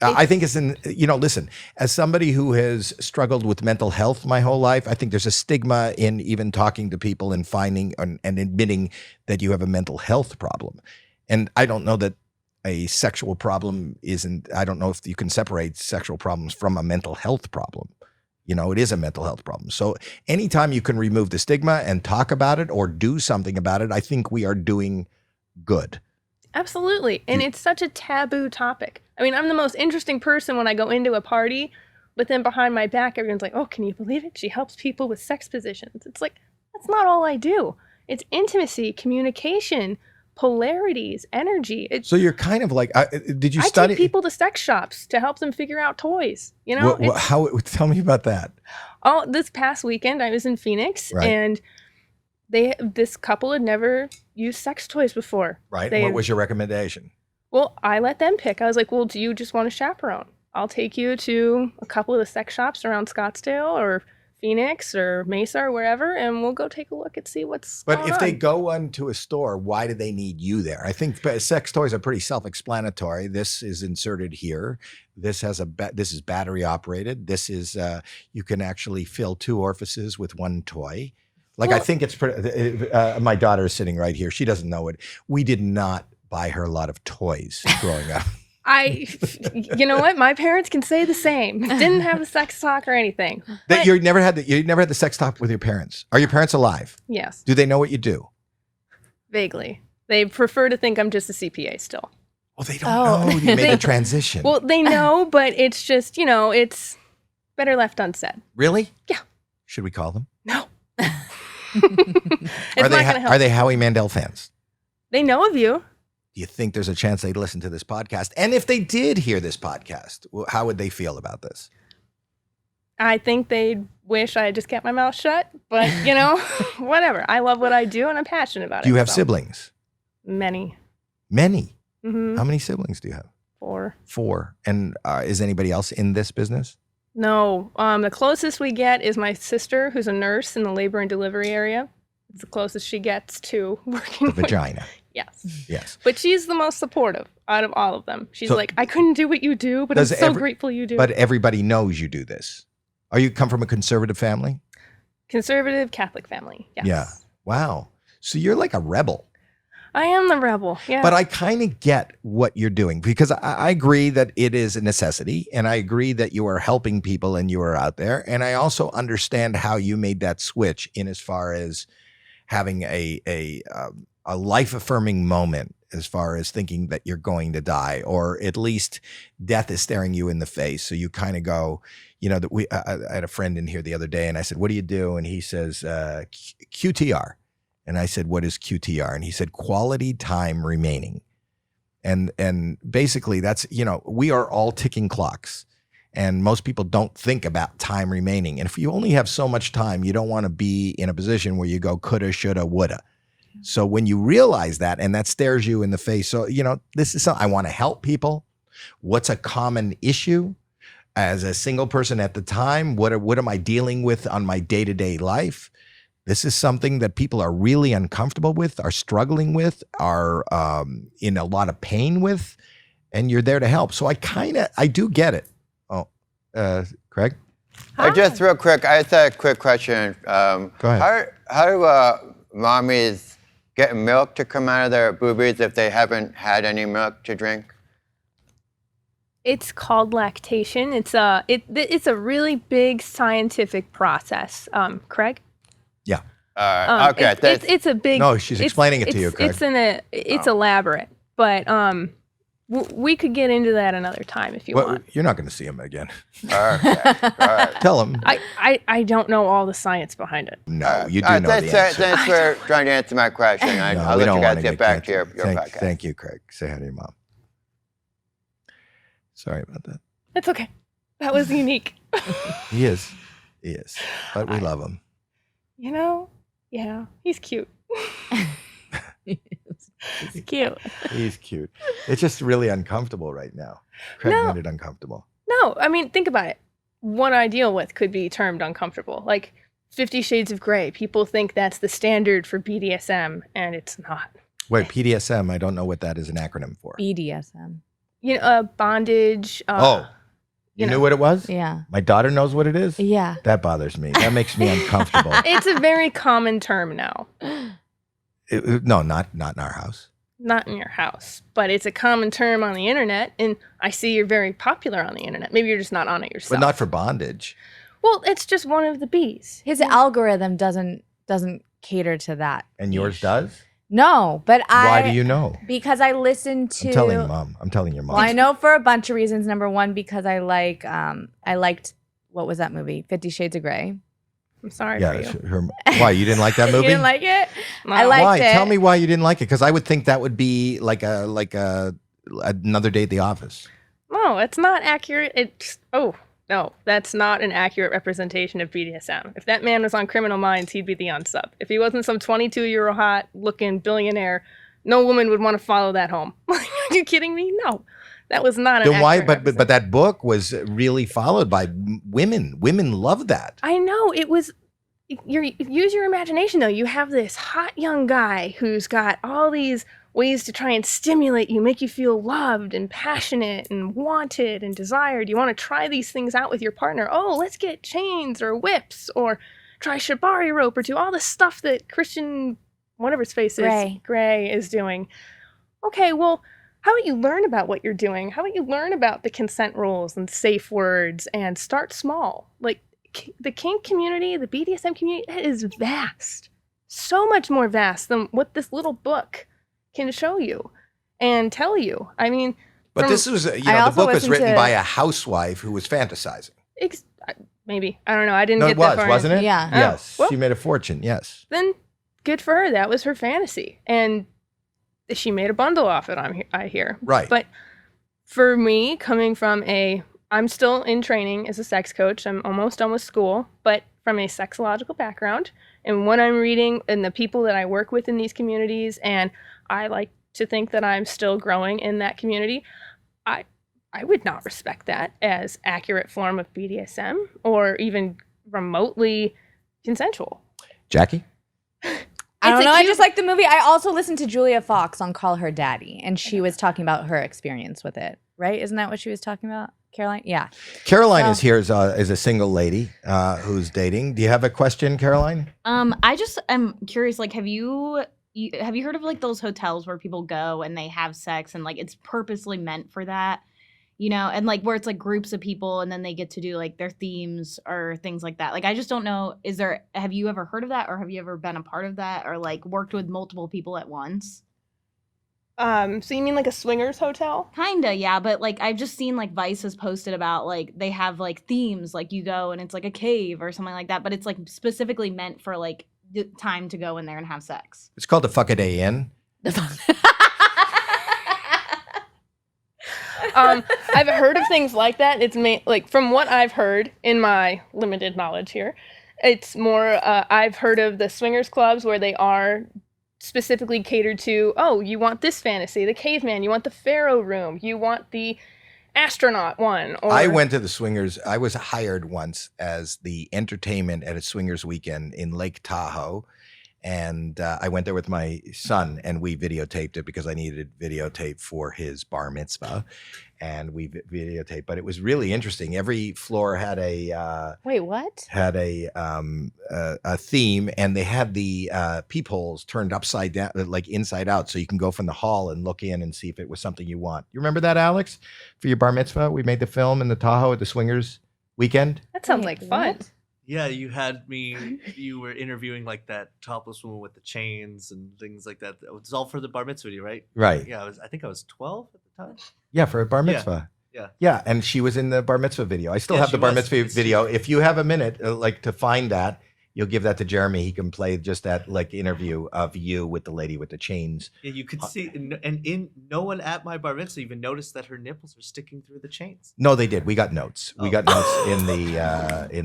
I think it's listen, as somebody who has struggled with mental health my whole life, I think there's a stigma in even talking to people and finding and admitting that you have a mental health problem. And I don't know that a sexual problem I don't know if you can separate sexual problems from a mental health problem. It is a mental health problem. So anytime you can remove the stigma and talk about it or do something about it, I think we are doing good. Absolutely. And it's such a taboo topic. I mean, I'm the most interesting person when I go into a party, but then behind my back, everyone's like, oh, can you believe it? She helps people with sex positions. It's like, that's not all I do. It's intimacy, communication, polarities, energy. So you're kind of like, did you I study? take people to sex shops to help them figure out toys. How? Tell me about that. Oh, this past weekend, I was in Phoenix, Right. and this couple had never used sex toys before. Right. What was your recommendation? Well, I let them pick. I was like, well, do you just want a chaperone? I'll take you to a couple of the sex shops around Scottsdale or Phoenix or Mesa or wherever, and we'll go take a look and see what's going on. But if they go into a store, why do they need you there? I think sex toys are pretty self-explanatory. This is inserted here. This has this is battery operated. This is you can actually fill 2 orifices with 1 toy. I think it's pretty. My daughter is sitting right here. She doesn't know it. We did not buy her a lot of toys growing up. You know what? My parents can say the same. Didn't have the sex talk or anything. You never had the sex talk with your parents. Are your parents alive? Yes. Do they know what you do? Vaguely. They prefer to think I'm just a CPA still. Well, they don't know you made the transition. Well, they know, but it's just, it's better left unsaid. Really? Yeah. Should we call them? No. Are they Howie Mandel fans? They know of you. Do you think there's a chance they'd listen to this podcast? And if they did hear this podcast, how would they feel about this? I think they'd wish I had just kept my mouth shut, but whatever. I love what I do and I'm passionate about it. Do you have siblings? Many. Many? Mm-hmm. How many siblings do you have? 4. 4. And is anybody else in this business? No. The closest we get is my sister, who's a nurse in the labor and delivery area. It's the closest she gets to working. The vagina. Yes. Yes. But she's the most supportive out of all of them. She's like, I couldn't do what you do, but I'm so grateful you do. But everybody knows you do this. You come from a conservative family? Conservative Catholic family. Yes. Yeah. Wow. So you're like a rebel. I am the rebel. Yeah. But I kind of get what you're doing because I agree that it is a necessity, and I agree that you are helping people and you are out there. And I also understand how you made that switch in as far as having a life-affirming moment, as far as thinking that you're going to die, or at least death is staring you in the face. So you kind of go, I had a friend in here the other day, and I said, "What do you do?" And he says, "QTR." And I said, "What is QTR?" And he said, "Quality time remaining." And basically that's, we are all ticking clocks, and most people don't think about time remaining. And if you only have so much time, you don't want to be in a position where you go coulda, shoulda, woulda. So when you realize that, and that stares you in the face, so, this is something I want to help people. What's a common issue as a single person at the time? What am I dealing with on my day-to-day life? This is something that people are really uncomfortable with, are struggling with, are in a lot of pain with, and you're there to help. So I do get it. Oh, Craig? Just real quick, I just had a quick question. Go ahead. How do mommies get milk to come out of their boobies if they haven't had any milk to drink? It's called lactation. It's a really big scientific process. Craig? Yeah. Okay. It's a big. No, she's explaining it to you, Craig. It's elaborate, but we could get into that another time if you want. You're not going to see him again. Okay. All right. Tell him. I don't know all the science behind it. No, you do know the answer. Thanks for trying to answer my question. I'll let you guys get back to your podcast. Thank you, Craig. Say hi to your mom. Sorry about that. It's okay. That was unique. He is. But we love him. Yeah, he's cute. He's cute. He's cute. It's just really uncomfortable right now. Craig made it uncomfortable. No, I mean, think about it. What I deal with could be termed uncomfortable. Like 50 Shades of Grey. People think that's the standard for BDSM, and it's not. Wait, PDSM, I don't know what that is an acronym for. BDSM. Bondage. You knew what it was? Yeah. My daughter knows what it is? Yeah. That bothers me. That makes me uncomfortable. It's a very common term now. No, not in our house. Not in your house, but it's a common term on the internet, and I see you're very popular on the internet. Maybe you're just not on it yourself. But not for bondage. Well, it's just one of the B's. His algorithm doesn't cater to that. And yours niche. does? No, but Why do you know? Because I listen to. I'm telling Mom. I'm telling your mom. Well, I know for a bunch of reasons. Number one, because I liked what was that movie? 50 Shades of Grey. I'm sorry for you. Why, you didn't like that movie? You didn't like it? No. I liked why? it. Tell me why you didn't like it, because I would think that would be like another day at the office. No, it's not accurate. No, that's not an accurate representation of BDSM. If that man was on Criminal Minds, he'd be the unsub. If he wasn't some 22-year-old hot-looking billionaire, no woman would want to follow that home. Are you kidding me? No, that was not an accurate But that book was really followed by women. Women love that. I know, it was... Use your imagination, though. You have this hot young guy who's got all these ways to try and stimulate you, make you feel loved and passionate and wanted and desired. You want to try these things out with your partner. Oh, let's get chains or whips or try shibari rope or do all the stuff that Christian, whatever his face is, Gray is doing. Okay, well, how about you learn about what you're doing? How about you learn about the consent rules and safe words and start small? Like, the kink community, the BDSM community, that is vast. So much more vast than what this little book can show you and tell you. I mean, but this was, the book was written by a housewife who was fantasizing. Maybe. I don't know. I didn't get that far. Wasn't it? Yeah. Yes. Well, she made a fortune. Yes. Then good for her. That was her fantasy. And she made a bundle off it, I hear. Right. But for me, coming from I'm still in training as a sex coach. I'm almost done with school, but from a sexological background and what I'm reading and the people that I work with in these communities, and I like to think that I'm still growing in that community, I would not respect that as accurate form of BDSM or even remotely consensual. Jackie? I don't know. I just like the movie. I also listened to Julia Fox on Call Her Daddy, and she was talking about her experience with it, right? Isn't that what she was talking about? Caroline? Yeah. Caroline is here as a single lady who's dating. Do you have a question, Caroline? I just am curious, like, have you heard of like those hotels where people go and they have sex and like it's purposely meant for that, and like where it's like groups of people and then they get to do like their themes or things like that. Like, I just don't know, have you ever heard of that, or have you ever been a part of that, or like worked with multiple people at once? So you mean like a swingers hotel? Kinda, yeah. But like I've just seen like Vice has posted about like they have like themes, like you go and it's like a cave or something like that, but it's like specifically meant for like the time to go in there and have sex. It's called the Fuck a Day Inn. I've heard of things like that. It's like from what I've heard in my limited knowledge here, it's more I've heard of the swingers clubs where they are specifically catered to, you want this fantasy, the caveman, you want the pharaoh room, you want the astronaut one. Or I went to the swingers. I was hired once as the entertainment at a swingers weekend in Lake Tahoe. And I went there with my son, and we videotaped it because I needed videotape for his bar mitzvah. And we videotaped, but it was really interesting. Every floor had a wait, what? Had a theme, and they had the peepholes turned upside down, like inside out, so you can go from the hall and look in and see if it was something you want. You remember that, Alex? For your bar mitzvah, we made the film in the Tahoe at the swingers weekend. That sounds like fun. What? Yeah, you were interviewing like that topless woman with the chains and things like that. It was all for the bar mitzvah video, right? Right. Yeah, I think I was 12 at the time. Yeah, for a bar mitzvah. Yeah, and she was in the bar mitzvah video. I still have the bar mitzvah video. If you have a minute, like to find that, you'll give that to Jeremy. He can play just that like interview of you with the lady with the chains. Yeah, you could see, and no one at my bar mitzvah even noticed that her nipples are sticking through the chains. No, they did. We got notes. We got notes in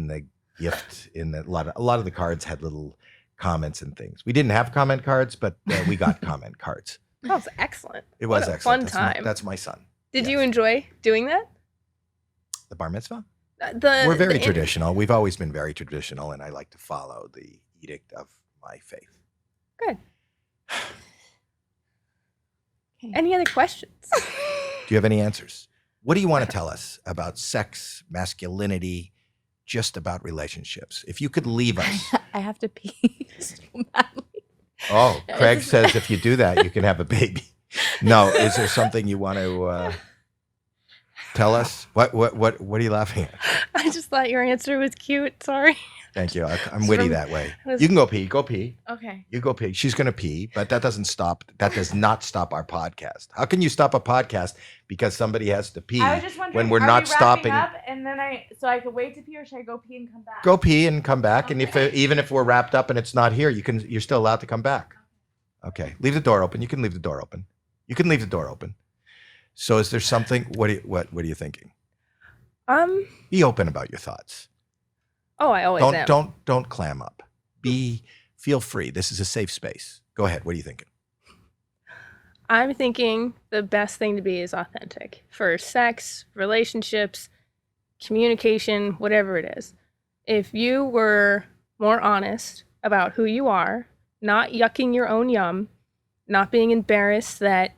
the gift. A lot of the cards had little comments and things. We didn't have comment cards, but we got comment cards. That was excellent. It was What a excellent. Fun time. That's my son. Did you enjoy doing that? The bar mitzvah? We're very traditional. We've always been very traditional, and I like to follow the edict of my faith. Good. Any other questions? you have any answers? What do you want to tell us about sex, masculinity, just about relationships? If you could leave us. I have to pee so badly. Oh, Craig says if you do that, you can have a baby. No, is there something you want to tell us? What are you laughing at? I just thought your answer was cute. Sorry. Thank you. I'm witty that way. You can go pee. Go pee. Okay. You go pee. She's going to pee, but that does not stop our podcast. How can you stop a podcast because somebody has to pee I was just wondering, when we're are not we wrapping stopping? Up and then so I could wait to pee, or should I go pee and come back? Go pee and come back. Okay. And even if we're wrapped up and it's not here, you're still allowed to come back. Okay. Leave the door open. You can leave the door open. You can leave the door open. So is there something? What are you thinking? Be open about your thoughts. Oh, I always am. Don't clam up. Feel free. This is a safe space. Go ahead. What are you thinking? I'm thinking the best thing to be is authentic for sex, relationships, communication, whatever it is. If you were more honest about who you are, not yucking your own yum, not being embarrassed that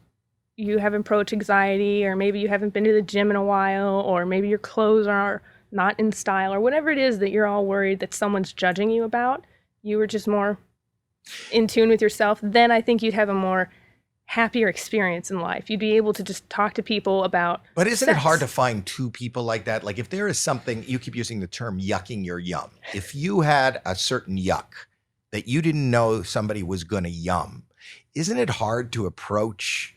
you have approach anxiety, or maybe you haven't been to the gym in a while, or maybe your clothes are not in style, or whatever it is that you're all worried that someone's judging you about, you were just more in tune with yourself, then I think you'd have a more happier experience in life. You'd be able to just talk to people about But isn't sex. it hard to find two people like that? Like if there is something, you keep using the term yucking your yum. If you had a certain yuck that you didn't know somebody was going to yum, isn't it hard to approach?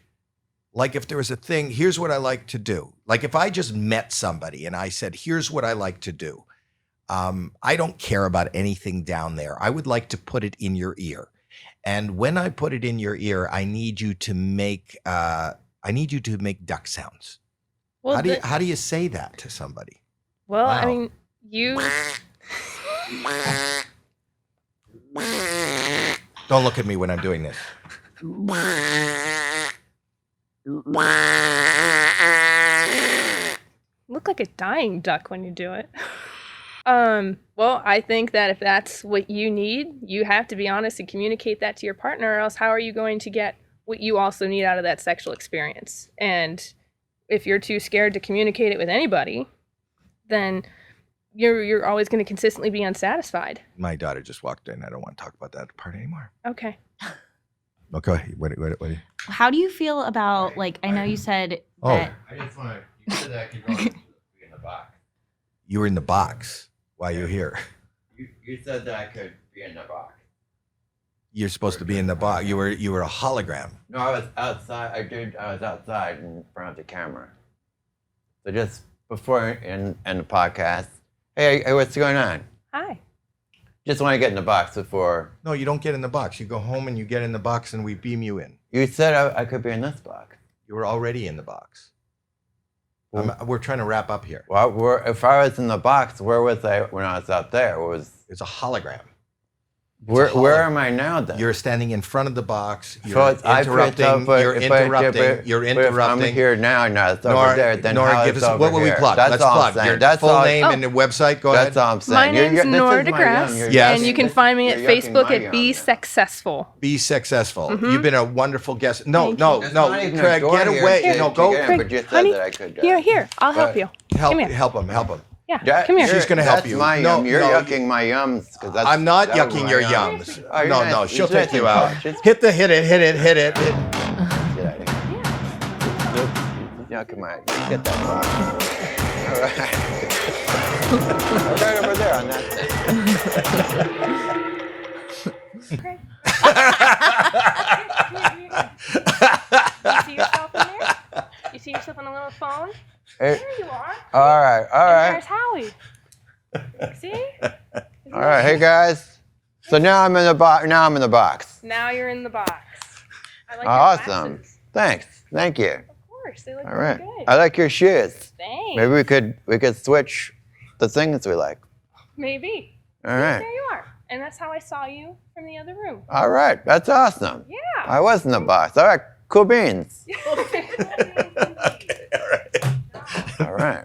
Like if there was a thing, here's what I like to do. Like if I just met somebody and I said, here's what I like to do. I don't care about anything down there. I would like to put it in your ear. And when I put it in your ear, I need you to make duck sounds. Well, How do you say that to somebody? well, Wow. I mean, you Don't look at me when I'm doing this. look like a dying duck when you do it. Well, I think that if that's what you need, you have to be honest and communicate that to your partner, or else how are you going to get what you also need out of that sexual experience? And if you're too scared to communicate it with anybody, then you're always going to consistently be unsatisfied. My daughter just walked in. I don't want to talk about that part anymore. Okay. Okay. What do you? How do you feel about, like, I know you said that I just want to. You said that I could go in the box. You were in the box while you're here. You said that I could be in the box. You're supposed to be in the box. You were a hologram. No, I was outside. I was outside in front of the camera. So just before in the podcast, hey, what's going on? Hi. Just want to get in the box before. No, you don't get in the box. You go home and you get in the box and we beam you in. You said I could be in this box. You were already in the box. We're trying to wrap up here. Well, if I was in the box, where was I when I was out there? It's a hologram. Where am I now then? You're standing in front of the box. You're So it's interrupting. You're interrupting. You're But if I'm interrupting. here now, no, it's over there. Then Nora, how give it's us over what will we here? plug? That's Let's all plug I'm saying. your That's full all, name Oh. and the website. Go That's ahead. all I'm saying. My name's Nora this is my yum. Degrasse, You're Yes. and you yucking- can find me at you're yucking Facebook my at yum Be now. Sexcessfull. Be successful. Mhm. You've been a wonderful guest. No, Thank no, There's no, not even a Craig, door get here away. to- No, to go. get in, Craig, but you said honey, that I could. Here, I'll help But- you. Help Come here. him. Yeah, That- come here. She's gonna help That's you. my No, yum. You're no, yucking my yums. 'Cause that's, I'm not that was yucking my your yum. yums. Oh, you're No, nice- no, she'll you're take nice you and out. cautious. Hit it. Get out of here. Yucking my. Get that box. All right. Right over there on that. You see yourself on a little phone? Hey, There you are. all right. And there's Howie. See? All right. Hey guys. So now I'm in the box. Now you're in the box. I like your Awesome. glasses. Thanks. Thank you. Of course, they look All really right. good. I like your shoes. Thanks. Maybe we could switch the things we like. Maybe. All There right. you are. And that's how I saw you from the other room. All right. That's awesome. Yeah. I was in the box. All right. Cool beans. Okay, all right. All right.